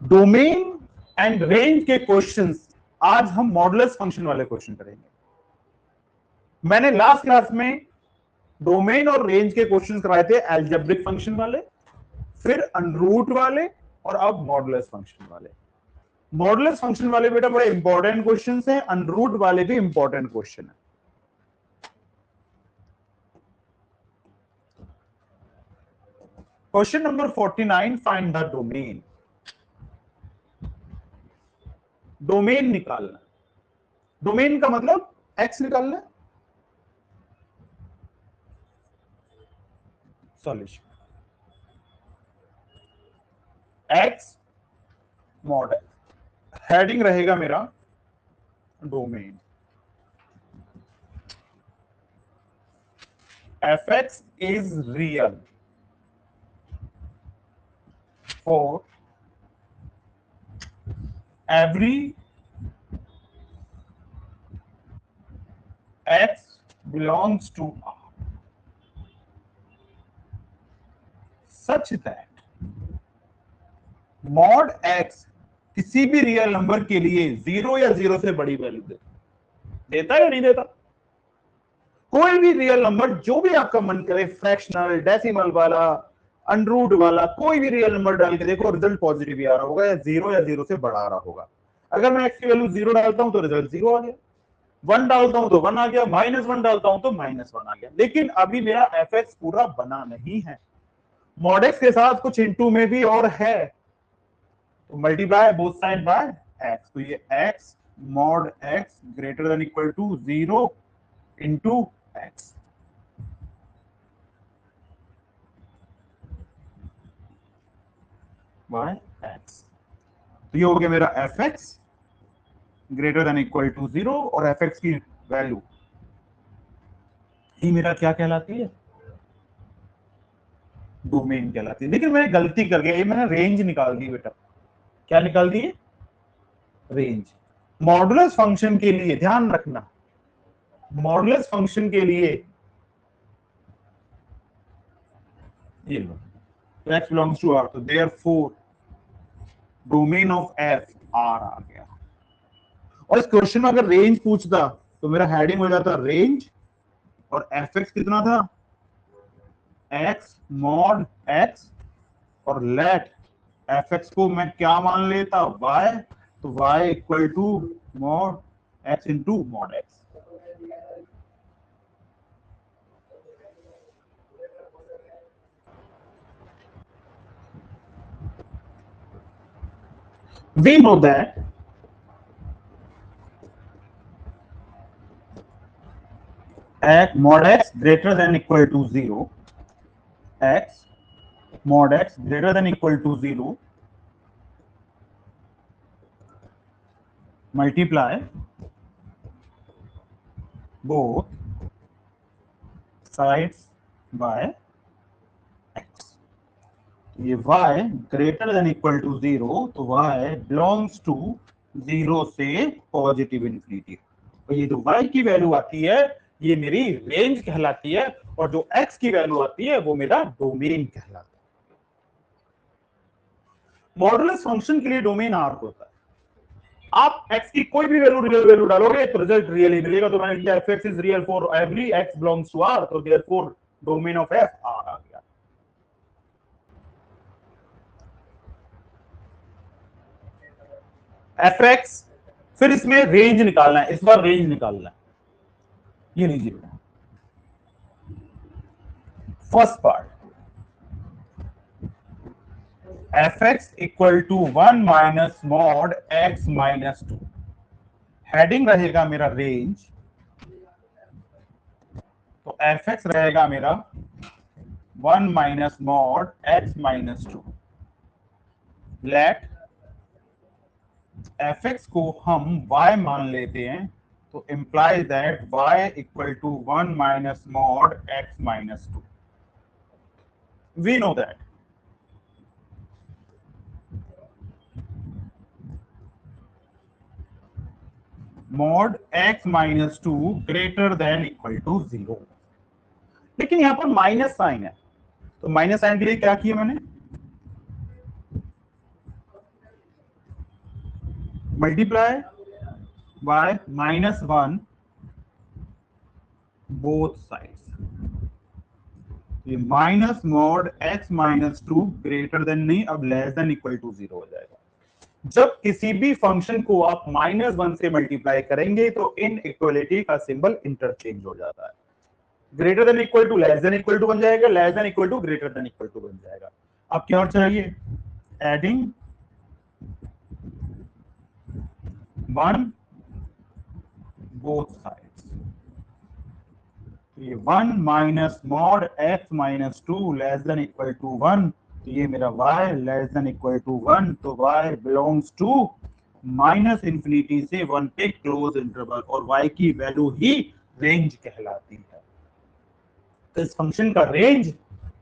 Domain and range के questions आज हम मॉडुलस फंक्शन वाले क्वेश्चन करेंगे। मैंने लास्ट क्लास में डोमेन और रेंज के क्वेश्चंस कराए थे, अलजेब्रिक फंक्शन वाले, फिर अनरूट वाले, और अब मॉडुलस फंक्शन वाले। मॉडुलस फंक्शन वाले बेटा बड़े इंपॉर्टेंट क्वेश्चंस हैं, अनरूट वाले भी इंपॉर्टेंट क्वेश्चन है। Question number 49, find the domain. Domain निकालना, डोमेन का मतलब एक्स निकालना। सॉल्यूशन एक्स मॉड, हेडिंग रहेगा मेरा domain. fx is real for every x belongs to R such that mod x किसी भी रियल नंबर के लिए 0 या 0 से बड़ी वैल्यू देता है या नहीं देता? कोई भी रियल नंबर जो भी आपका मन करे, फ्रैक्शनल, डेसिमल वाला, अनरूट वाला, कोई भी रियल नंबर डाल के देखो, रिजल्ट पॉजिटिव ही आ रहा होगा या 0 से बड़ा आ रहा होगा। अगर मैं x की वैल्यू 0 डालता हूं तो रिजल्ट 0 आ गया, 1 डालता हूं तो 1 आ गया, -1 डालता हूं तो -1 आ गया। लेकिन अभी मेरा fx पूरा बना नहीं है, मॉड x के साथ कुछ इनटू में भी और है, तो multiply both side by x। तो ये x mod x greater than equal to 0 into x। बाय x, तो ये हो गया मेरा fx greater than equal to 0, और fx की वैल्यू ही मेरा क्या कहलाती है? डोमेन कहलाती है। लेकिन मैंने गलती कर गया, ये मैंने रेंज निकाल दी बेटा। क्या निकाल दी? रेंज। मॉडुलस फंक्शन के लिए ध्यान रखना, मॉडुलस फंक्शन के लिए ये लो, x belongs to R, तो therefore domain of f R आ गया। और इस क्वेश्चन में अगर रेंज पूछता तो मेरा हेडिंग हो जाता रेंज, और fx कितना था? x मॉड x, और लेट fx को मैं क्या मान लेता? y, तो y equal to mod x into mod x। We know that mod x greater than equal to 0, x mod x greater than equal to 0 multiply both sides by x। ये y greater than equal to 0, तो y belongs to 0 से positive infinity. तो ये जो y की value आती है ये मेरी रेंज कहलाती है, और जो x की वैल्यू आती है वो मेरा डोमेन कहलाता है। मॉडुलस फंक्शन के लिए डोमेन R होता है। आप x की कोई भी वैल्यू रियल वैल्यू डालोगे तो रिजल्ट रियल ही मिलेगा। तो मैंने लिखा fx is real for every x belongs to R, तो therefore domain of f R आ गया। fx, फिर इसमें रेंज निकालना है, इस बार रेंज निकालना है। ये लीजिए बेटा, first part fx equal to 1 minus mod x minus 2, heading रहेगा मेरा रेंज, तो fx रहेगा मेरा 1 minus mod x minus 2। Let fx को हम y मान लेते हैं, तो implies that y equal to 1 minus mod x minus 2. We know that mod x minus 2 greater than equal to 0। लेकिन यहां पर माइनस साइन है, तो माइनस साइन के लिए क्या किया मैंने? Multiply by -1 both sides. ये minus mod x -2 greater than नहीं, अब लेस देन इक्वल टू 0 हो जाएगा। जब किसी भी फंक्शन को आप -1 से मल्टीप्लाई करेंगे तो इन इक्वलिटी का सिंबल इंटरचेंज हो जाता है। Greater than equal to less than equal to बन जाएगा, less than equal to greater than equal to बन जाएगा। अब क्या और चाहिए? Adding 1 both sides. ये 1 minus mod x -2 less than equal to 1, तो ये मेरा y less than equal to 1, तो y बिलोंग्स टू -इंफिनिटी से 1 पे क्लोज इंटरवल, और y की वैल्यू ही रेंज कहलाती है। तो इस फंक्शन का रेंज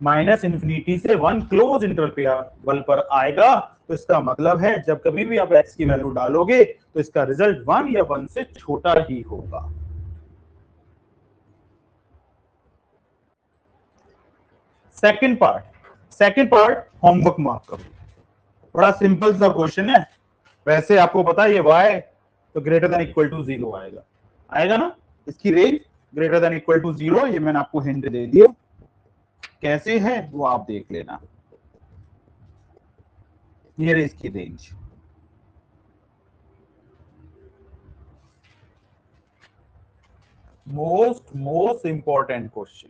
-इंफिनिटी से 1 क्लोज इंटरवल पर आएगा, तो इसका मतलब है जब कभी भी आप x की वैल्यू डालोगे तो इसका रिजल्ट 1 या 1 से छोटा ही होगा। सेकंड पार्ट होमवर्क मार्क करो। बड़ा सिंपल सा क्वेश्चन है। वैसे आपको पता है ये y तो ग्रेटर देन इक्वल टू 0 आएगा ना। इसकी range greater than equal to 0, ये मैंने आपको हिंट दे दिया। कैसे है वो आप देख लेना। ये रही इसकी range. Most important question,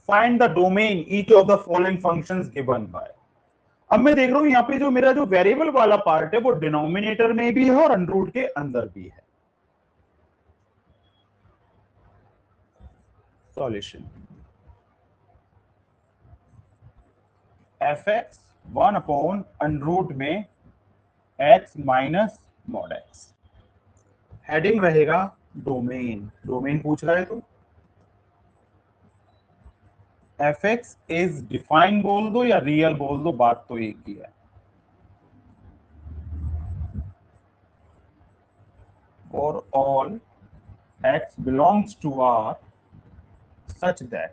find the domain each of the following functions given by. अब मैं देख रहा हूं यहाँ पे जो मेरा जो वेरिएबल वाला पार्ट है वो डिनोमिनेटर में भी है और अनरूट के अंदर भी है। सॉल्यूशन fx 1 अपॉन अनरूट में x minus mod x। Heading रहेगा डोमेन पूछ रहा है तो fx इज डिफाइन बोल दो या रियल बोल दो, बात तो एक ही है। For all x belongs to R such that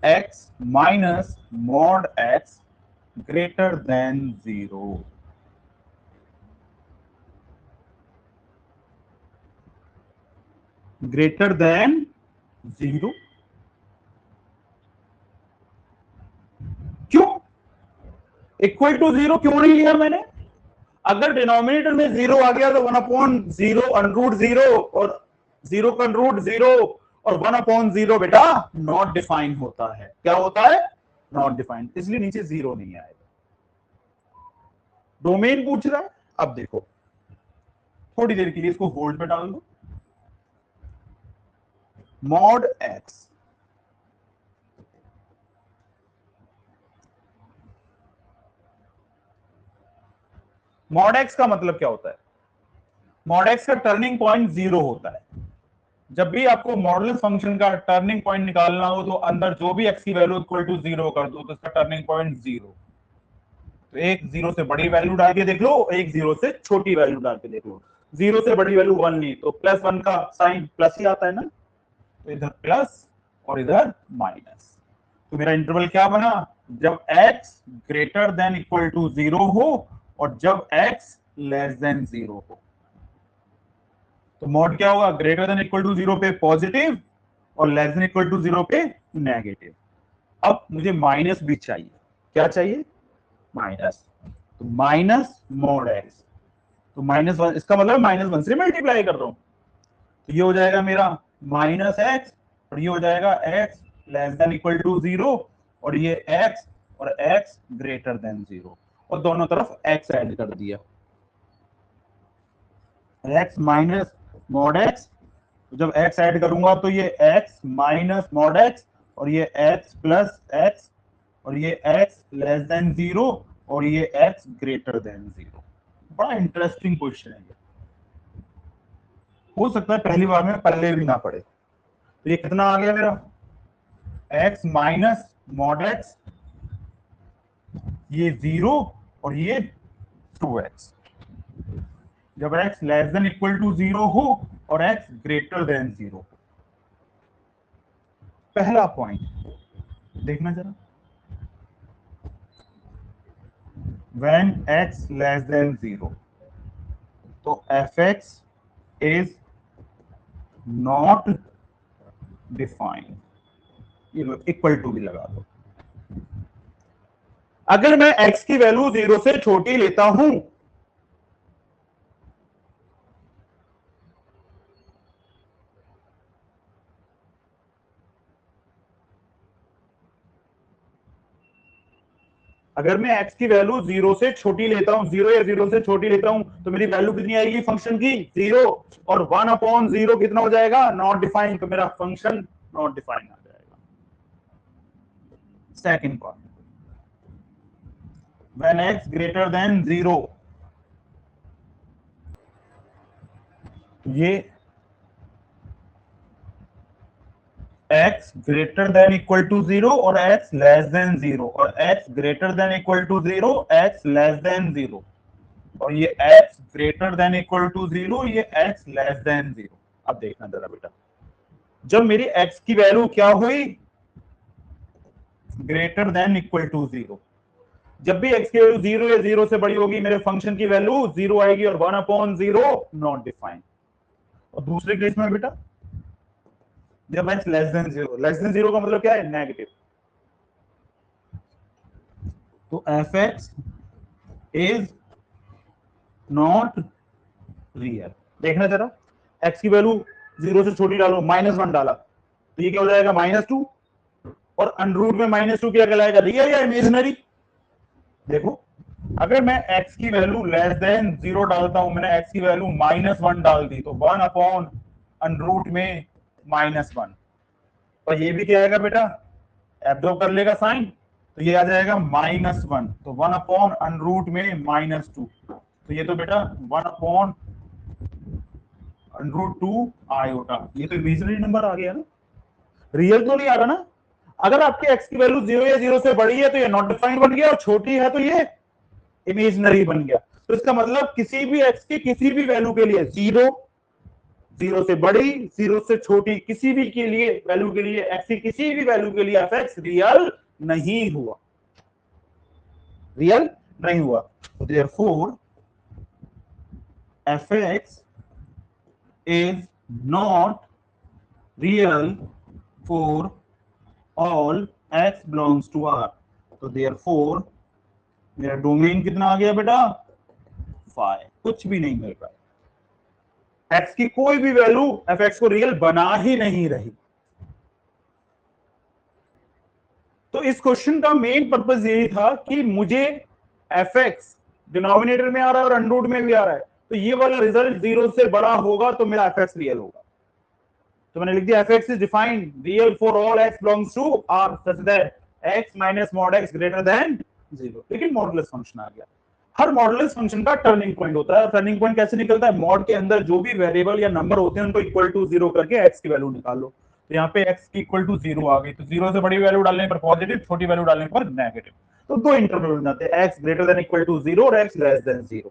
x minus mod x greater than 0. Greater than 0 क्यों? इक्वल टू 0 क्यों नहीं लिया मैंने? अगर डिनोमिनेटर में 0 आ गया तो 1 अपॉन 0 अनरूट 0 और 0 का अनरूट 0 और 1 अपॉन 0 बेटा नॉट डिफाइन होता है। क्या होता है? नॉट डिफाइंड, इसलिए नीचे 0 नहीं आएगा। डोमेन पूछ रहा है। अब देखो थोड़ी देर के लिए इसको होल्ड पे डाल दो। मॉड एक्स का मतलब क्या होता है? मॉड एक्स का टर्निंग पॉइंट 0 होता है। जब भी आपको मॉडुलस फंक्शन का टर्निंग पॉइंट निकालना हो तो अंदर जो भी x की वैल्यू इक्वल टू 0 कर दो, तो इसका टर्निंग पॉइंट 0। तो एक 0 से बड़ी वैल्यू डाल के देख लो, एक 0 से छोटी वैल्यू डाल के देख लो। 0 से बड़ी वैल्यू 1 नहीं, तो +1 का साइन प्लस ही आता है ना, तो इधर प्लस और इधर माइनस। तो मेरा इंटरवल क्या बना? जब x greater than equal to 0 हो और जब x लेस देन 0 हो। तो मॉड क्या होगा? ग्रेटर देन इक्वल टू 0 पे पॉजिटिव और लेस देन इक्वल टू 0 पे नेगेटिव। अब मुझे माइनस भी चाहिए। क्या चाहिए? माइनस। तो माइनस मॉड एक्स, तो -1, इसका मतलब -1 से मल्टीप्लाई कर रहा हूं, तो ये हो जाएगा मेरा -x और ये हो जाएगा x less than equal to 0 और ये x और x ग्रेटर देन 0 और दोनों तरफ x ऐड कर दिया। x माइनस मॉड x, जब x ऐड करूंगा तो ये x माइनस मॉड x और ये x प्लस x और ये x लेस देन 0 और ये x ग्रेटर देन 0। बड़ा इंटरेस्टिंग क्वेश्चन है ये। हो सकता है पहली बार में पल्ले भी ना पड़े। तो ये कितना आ गया मेरा? x माइनस मॉड x, ये 0 और ये 2x। जब x less than equal to 0 हो और x ग्रेटर देन 0। पहला पॉइंट देखना जरा, व्हेन x लेस देन 0, तो fx इज नॉट डिफाइंड। ये लो इक्वल टू भी लगा दो। अगर मैं x की वैल्यू 0 से छोटी लेता हूं, अगर मैं x की वैल्यू 0 से छोटी लेता हूं, 0 या 0 से छोटी लेता हूं, तो मेरी वैल्यू कितनी आएगी फंक्शन की? 0। और 1/0 कितना हो जाएगा? Not defined. तो मेरा फंक्शन नॉट डिफाइंड आ जाएगा। Second part, when x greater than 0, ये x greater than equal to 0 और x लेस देन 0, और x greater than equal to 0, x less than 0, और ये x greater than equal to 0, ये x लेस देन 0। अब देखना जरा बेटा, जब मेरी x की वैल्यू क्या हुई? Greater than equal to 0। जब भी x की वैल्यू 0 या 0 से बड़ी होगी, मेरे फंक्शन की वैल्यू 0 आएगी और 1/0 नॉट डिफाइंड। और दूसरे केस में बेटा, जब x less than 0, less than 0 का मतलब क्या है? नेगेटिव। तो fx इज नॉट रियल। देखना जरा, x की वैल्यू 0 से छोटी डालो, -1 डाला, तो ये क्या हो जाएगा? -2। और अंडररूट में -2 क्या कहलाएगा? रियल या इमेजिनरी? देखो, अगर मैं x की वैल्यू लेस देन 0 डालता हूं, मैंने x की वैल्यू -1 डाल दी, तो 1/अंडररूट में -1, और ये भी क्या आएगा बेटा? एब्जॉर्ब कर लेगा साइन, तो ये आ जाएगा -1, तो 1/अंडररूट में -2, तो ये तो बेटा 1/√2 आयोटा। ये तो इमेजिनरी नंबर आ गया ना, रियल तो नहीं आ रहा ना। अगर आपके x की वैल्यू 0 या 0 से बड़ी है तो ये नॉट डिफाइंड बन गया, और छोटी है तो ये इमेजिनरी बन गया। तो इसका मतलब किसी भी x की किसी भी वैल्यू के लिए 0, 0 से बड़ी, 0 से छोटी, किसी भी के लिए वैल्यू के लिए, x की किसी भी वैल्यू के लिए fx रियल नहीं हुआ, रियल नहीं हुआ। तो therefore fx is not real for all x belongs to R। तो therefore मेरा डोमेन कितना आ गया बेटा? 5। कुछ भी नहीं मिल रहा, x की कोई भी वैल्यू fx को रियल बना ही नहीं रही। तो इस क्वेश्चन का मेन पर्पस यही था कि मुझे fx डिनोमिनेटर में आ रहा है और अंडररूट में भी आ रहा है, तो ये वाला रिजल्ट 0 से बड़ा होगा तो मेरा fx रियल होगा। तो मैंने लिख दिया fx is defined real for all x belongs to R such that x minus mod x greater than 0। लेकिन मॉडुलस फंक्शन आ गया। हर मॉडुलस फंक्शन का टर्निंग पॉइंट होता है। टर्निंग पॉइंट कैसे निकलता है? मॉड के अंदर जो भी वेरिएबल या नंबर होते हैं उनको इक्वल टू 0 करके x की वैल्यू निकालो। तो यहाँ पे x की इक्वल टू 0 आ गई, तो 0 से बड़ी वैल्यू डालने पर पॉजिटिव, छोटी वैल्यू डालने पर नेगेटिव। तो दो इंटरवल बन जाते हैं, x greater than equal to 0 और x लेस देन 0।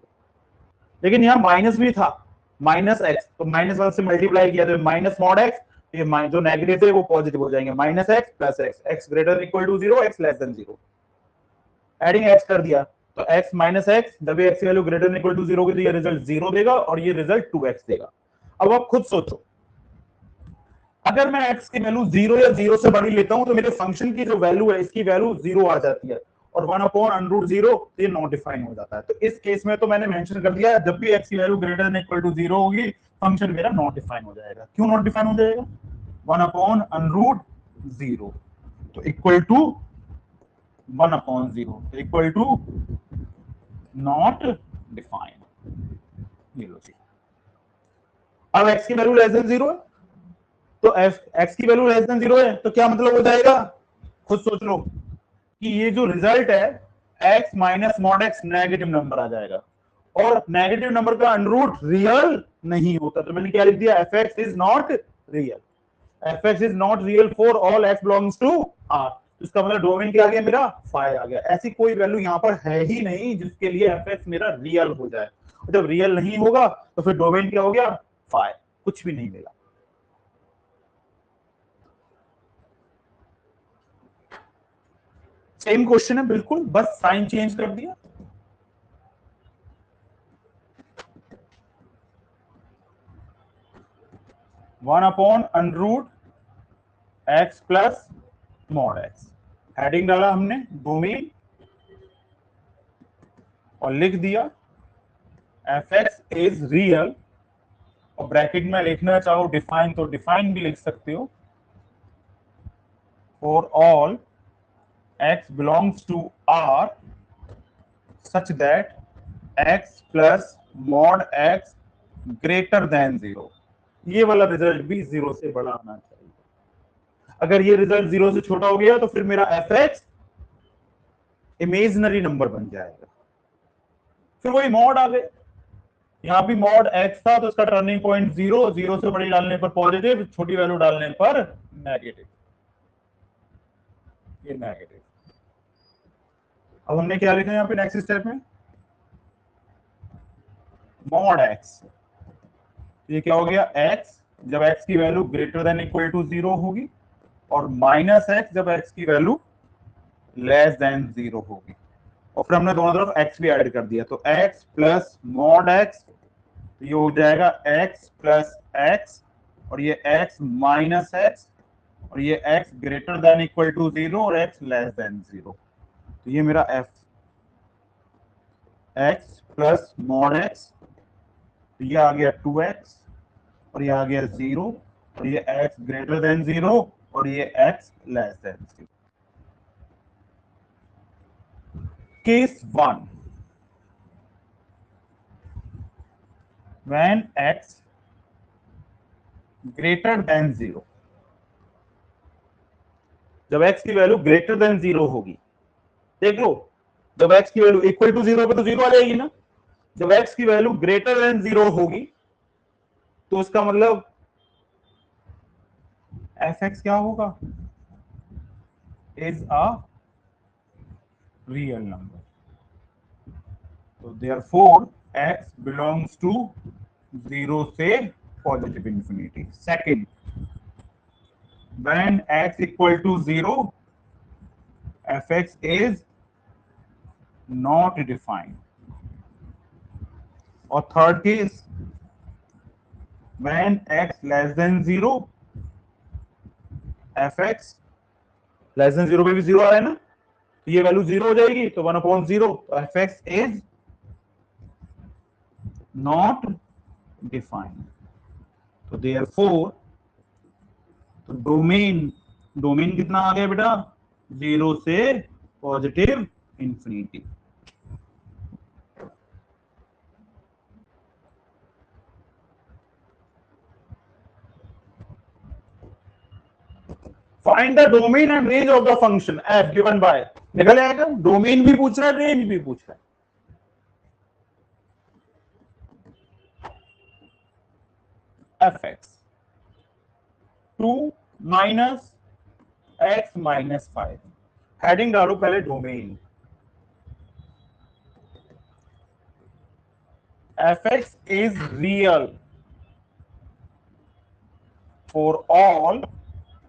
लेकिन यहाँ माइनस भी था, -x, तो -1 से मल्टीप्लाई किया तो माइनस मॉड x, ये जो नेगेटिव थे वो पॉजिटिव हो जाएंगे, -x plus x greater equal to 0, x less than 0। Adding x कर दिया, तो x माइनस x जब x की वैल्यू ग्रेटर इक्वल टू 0 की, तो ये रिजल्ट 0 देगा और ये रिजल्ट 2x देगा। अब आप खुद सोचो, अगर मैं x की वैल्यू 0 या 0 से बड़ी लेता हूं तो मेरे फंक्शन की जो वैल्यू है इसकी वैल्यू 0 आ जाती है, और 1/√0 ये नॉट डिफाइन हो जाता है। तो इस केस में तो मैंने मेंशन कर दिया, जब भी x की value greater than equal to 0 होगी, फंक्शन मेरा नॉट डिफाइन हो जाएगा। क्यों नॉट डिफाइन हो जाएगा? 1/√0 तो equal to 1/0 equal to not define. ये लो जी, अब x की वैल्यू लेस देन 0 है, तो x की वैल्यू लेस देन 0 है, तो क्या मतलब हो जाएगा? खुद सोच लो कि ये जो रिजल्ट है x minus mod x negative number आ जाएगा, और नेगेटिव नंबर का अंडररूट रियल नहीं होता। तो मैंने क्या लिख दिया? fx is not real, fx is not real for all x belongs to R। इसका मतलब डोमेन क्या आ गया मेरा? 5 आ गया। ऐसी कोई वैल्यू यहाँ पर है ही नहीं जिसके लिए fx मेरा रियल हो जाए। जब रियल नहीं होगा तो फिर डोमेन क्या हो गया? 5। कुछ भी नहीं मिला। सेम क्वेश्चन है बिल्कुल, बस साइन चेंज कर दिया। 1/√x plus mod x। Heading डाला हमने डोमेन और लिख दिया fx इज रियल, और ब्रैकेट में लिखना चाहो डिफाइन तो डिफाइन भी लिख सकते हो, for all x belongs to R such that x plus mod x greater than 0। ये वाला रिजल्ट भी 0 से बड़ा आना चाहिए। अगर ये रिजल्ट 0 से छोटा हो गया तो फिर मेरा fx इमेजिनरी नंबर बन जाएगा। फिर वही मॉड आ गए, यहां भी मॉड x था तो इसका टर्निंग पॉइंट 0, 0 से बड़ी डालने पर पॉजिटिव, छोटी वैल्यू डालने पर नेगेटिव। ये नेगेटिव। अब हमने क्या लिखा है यहाँ पे नेक्स्ट स्टेप में, मॉड x। ये क्या हो गया, x जब x की value greater than equal to 0 होगी, और माइनस x जब x की वैल्यू लेस देन 0 होगी। और फिर हमने दोनों तरफ x भी ऐड कर दिया, तो x प्लस मॉड x, ये हो जाएगा x प्लस x, और ये x माइनस x, और ये x greater than equal to 0 और x लेस देन 0। तो ये मेरा f x plus mod x, तो ये आ गया 2x, और ये आ गया 0, और ये x ग्रेटर देन 0 और ये x less than 0। Case 1, when x greater than 0, जब x की वैल्यू ग्रेटर देन 0 होगी, देख लो जब x की वैल्यू इक्वल टू 0 पे तो 0 आ जाएगी ना, जब x की वैल्यू ग्रेटर देन 0 होगी तो इसका मतलब fx क्या होगा, इज अ रियल नंबर। तो देयरफॉर x बिलोंग्स टू 0 से positive infinity. Second, when x equal to 0, fx is not defined। और third case, when x less than 0, fx less than 0 पे भी 0 आ रहा है ना, तो ये वैल्यू 0 हो जाएगी, तो 1/0, तो fx इज नॉट डिफाइंड। तो देयरफॉर तो डोमेन कितना आ गया बेटा, 0 से positive infinity. Find the domain and range of the function f given by, निकल आएगा, डोमेन भी पूछ रहा है, रेंज भी पूछ रहा है। fx 2 minus x minus 5। Heading डालो पहले domain, fx is real for all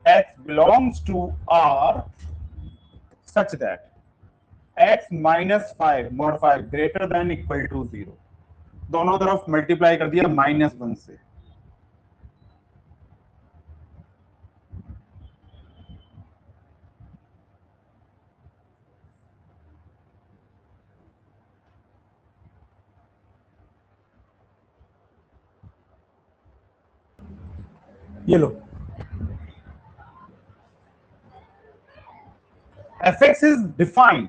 x belongs to R such that x minus 5 mod 5 greater than equal to 0। दोनों तरफ मल्टीप्लाई कर दिया -1 से। ये लो, fx is defined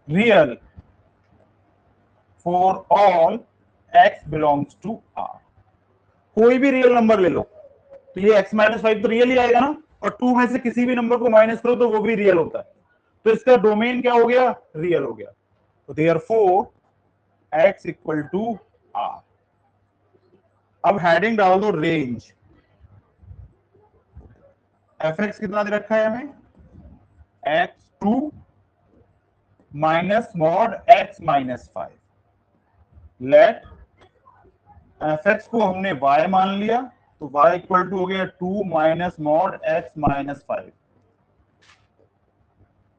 real for all x belongs to R। कोई भी रियल नंबर ले लो, तो ये x माइनस 5 तो रियल ही आएगा ना, और 2 में से किसी भी नंबर को माइनस करो तो वो भी रियल होता है, तो इसका डोमेन क्या हो गया, रियल हो गया। तो therefore x equal to R। अब हेडिंग डाल दो रेंज, fx कितना दे रखा है हमें, x2 minus mod x minus 5। Let fx को हमने y मान लिया, तो y इक्वल टू हो गया 2 minus mod x minus 5।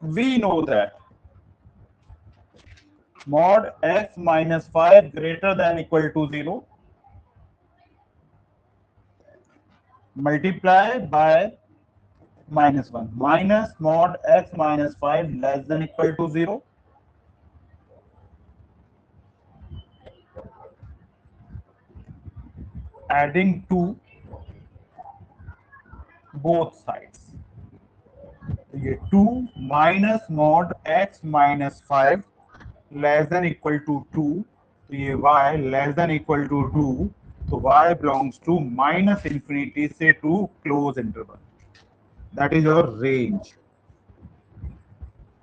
We know that mod x minus 5 greater than equal to 0 multiply by minus 1 minus mod x minus 5 less than equal to 0 adding to both sides. ये 2 minus mod x minus 5 less than equal to 2, तो ये y less than equal to 2, तो y belongs to minus infinity से two close interval, that is your range.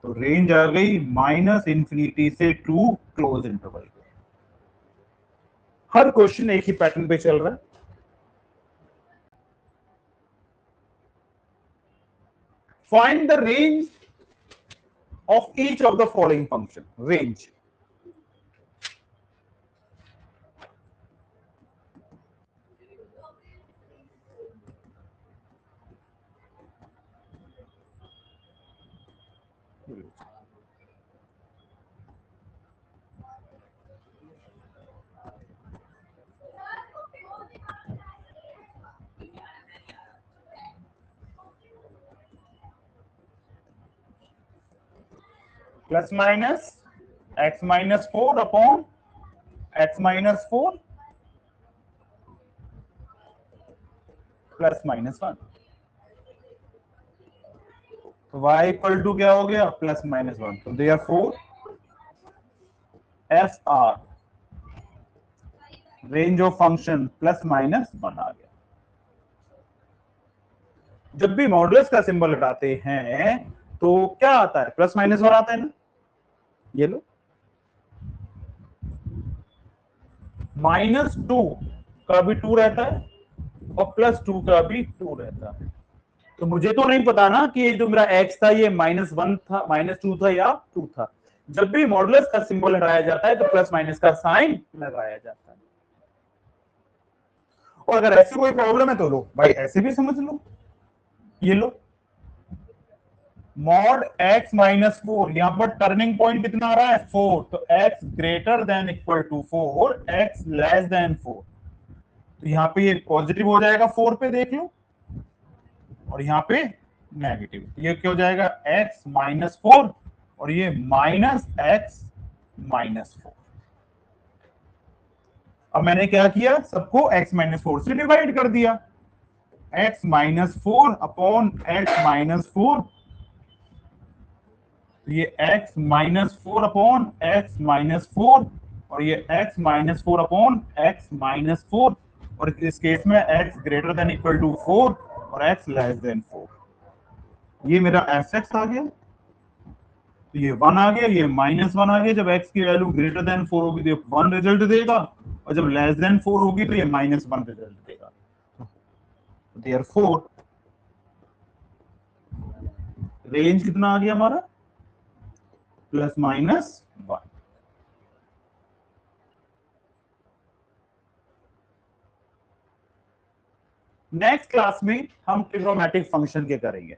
तो range आ गई minus infinity से two close interval. हर question एक ही पैटर्न पे चल रहा है। Find the range of each of the following function. Range. Plus minus x minus 4 upon x minus 4 plus minus 1. तो y इक्वल टू क्या हो गया? Plus minus 1। तो therefore F R range of function plus minus 1 आ गया। जब भी modulus का symbol हटाते हैं तो क्या आता है? प्लस माइनस 1 आता है ना। ये लो, -2 का भी 2 रहता है और +2 का भी 2 रहता है। तो मुझे तो नहीं पता ना कि ये जो मेरा x था ये -1 था, -2 था या 2 था। जब भी मॉडुलस का सिंबल हटाया जाता है तो प्लस माइनस का साइन लगाया जाता है। और अगर ऐसी कोई प्रॉब्लम है तो लो भाई ऐसे भी समझ लो। ये लो मॉड x माइनस 4, यहां पर टर्निंग पॉइंट कितना आ रहा है? 4, तो x greater than equal to 4, x less than 4, तो यहां पे ये पॉजिटिव हो जाएगा 4 पे, देख लो, और यहां पे नेगेटिव। ये क्या हो जाएगा? x माइनस 4 और ये माइनस x माइनस 4। अब मैंने क्या किया? सबको x माइनस 4 से डिवाइड कर दिया। x minus 4 upon x minus 4, ये x minus 4 upon x minus 4 और ये x minus 4 upon x minus 4, और इस केस में x greater than equal to 4 और x लेस देन 4। ये मेरा fx आ गया, तो ये 1 आ गया, ये -1 आ गया। जब x की वैल्यू ग्रेटर देन 4 होगी तो ये 1 रिजल्ट देगा, और जब लेस देन 4 होगी तो ये -1 रिजल्ट देगा। देयरफॉर रेंज कितना आ गया हमारा? Plus minus 1। नेक्स्ट क्लास में हम ट्रिग्नोमेट्रिक फंक्शन के करेंगे।